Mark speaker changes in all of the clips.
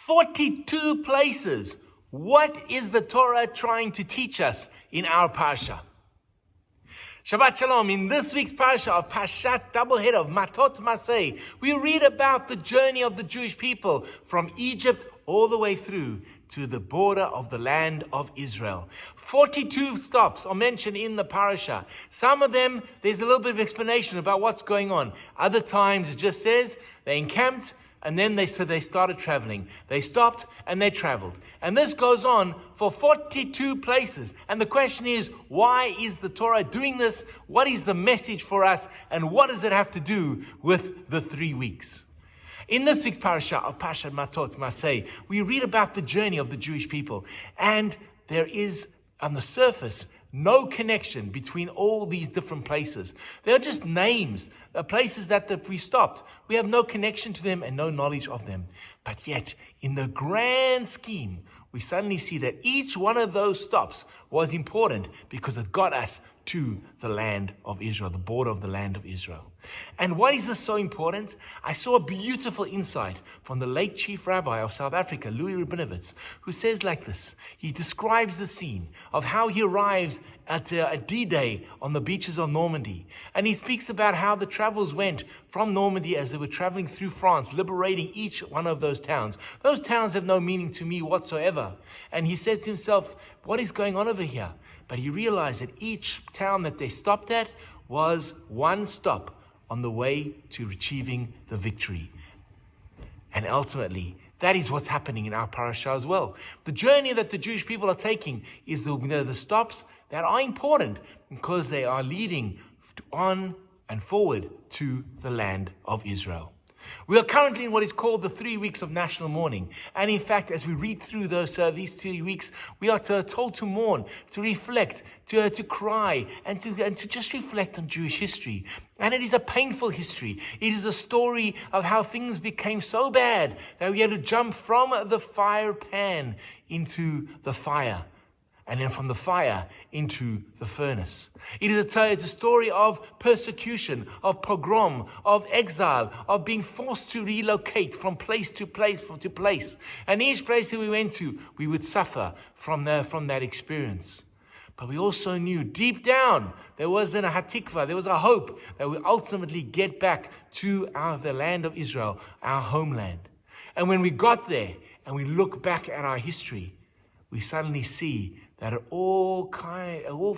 Speaker 1: 42 places. What is the Torah trying to teach us in our parsha? Shabbat Shalom. In this week's parsha of Parshat Doublehead of Matot Masei, we read about the journey of the Jewish people from Egypt all the way through to the border of the land of Israel. 42 stops are mentioned in the parasha. Some of them, there's a little bit of explanation about what's going on. Other times it just says they encamped and then they started traveling. They stopped and they traveled. And this goes on for 42 places. And the question is, why is the Torah doing this? What is the message for us? And what does it have to do with the 3 weeks? In this week's parasha of Parshat Matot Masei, we read about the journey of the Jewish people. And there is, on the surface, no connection between all these different places. They're just names, places that we stopped. We have no connection to them and no knowledge of them. But yet, in the grand scheme, we suddenly see that each one of those stops was important because it got us to the land of Israel, the border of the land of Israel. And why is this so important? I saw a beautiful insight from the late Chief Rabbi of South Africa, Lewin, who says like this. He describes the scene of how he arrives at D-Day on the beaches of Normandy. And he speaks about how the travels went from Normandy as they were traveling through France, liberating each one of those towns. Those towns have no meaning to me whatsoever. And he says to himself, what is going on over here? But he realized that each town that they stopped at was one stop on the way to achieving the victory. And ultimately, that is what's happening in our parasha as well. The journey that the Jewish people are taking is the stops that are important because they are leading on and forward to the land of Israel. We are currently in what is called the 3 weeks of national mourning. And in fact, as we read through these 3 weeks, we are told to mourn, to reflect, to cry, and to just reflect on Jewish history. And it is a painful history. It is a story of how things became so bad that we had to jump from the fire pan into the fire. And then from the fire into the furnace. It's a story of persecution, of pogrom, of exile, of being forced to relocate from place to place. And each place that we went to, we would suffer from that experience. But we also knew deep down there was a hatikva, there was a hope that we ultimately get back to the land of Israel, our homeland. And when we got there and we look back at our history, we suddenly see that it all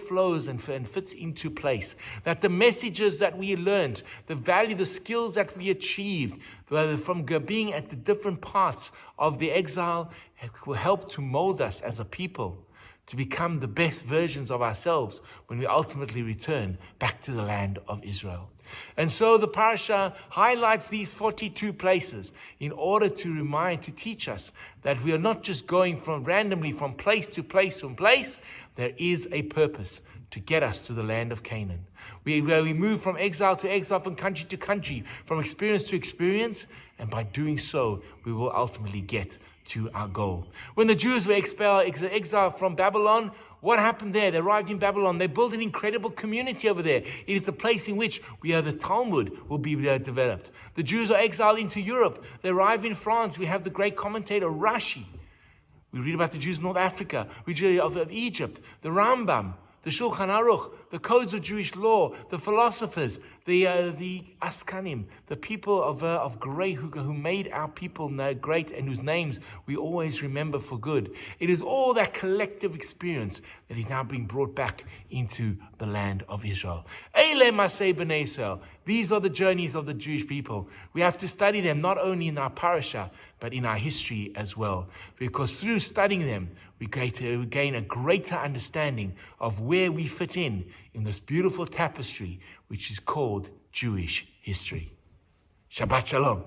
Speaker 1: flows and fits into place. That the messages that we learned, the value, the skills that we achieved, from being at the different parts of the exile, will help to mold us as a people to become the best versions of ourselves when we ultimately return back to the land of Israel. And so the parasha highlights these 42 places in order to teach us that we are not just going randomly from place to place. There is a purpose to get us to the land of Canaan. We move from exile to exile, from country to country, from experience to experience, and by doing so, we will ultimately get to our goal. When the Jews were exiled from Babylon, what happened there? They arrived in Babylon. They built an incredible community over there. It is the place in which the Talmud will be developed. The Jews are exiled into Europe. They arrive in France. We have the great commentator Rashi. We read about the Jews in North Africa. We read of Egypt, the Rambam, the Shulchan Aruch, the codes of Jewish law, the philosophers, the Askanim, the people of great who made our people great and whose names we always remember for good. It is all that collective experience that is now being brought back into the land of Israel. Eile Masei B'nai Israel. These are the journeys of the Jewish people. We have to study them not only in our parasha, but in our history as well. Because through studying them, we gain a greater understanding of where we fit in this beautiful tapestry, which is called Jewish history. Shabbat Shalom.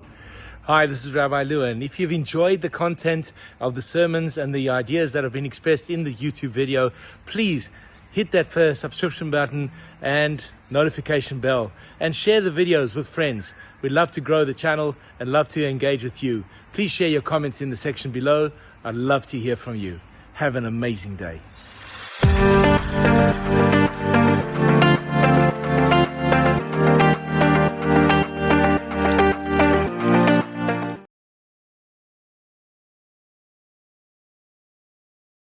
Speaker 1: Hi, this is Rabbi Lewin. If you've enjoyed the content of the sermons and the ideas that have been expressed in the YouTube video, please hit that subscription button and notification bell and share the videos with friends. We'd love to grow the channel and love to engage with you. Please share your comments in the section below. I'd love to hear from you. Have an amazing day.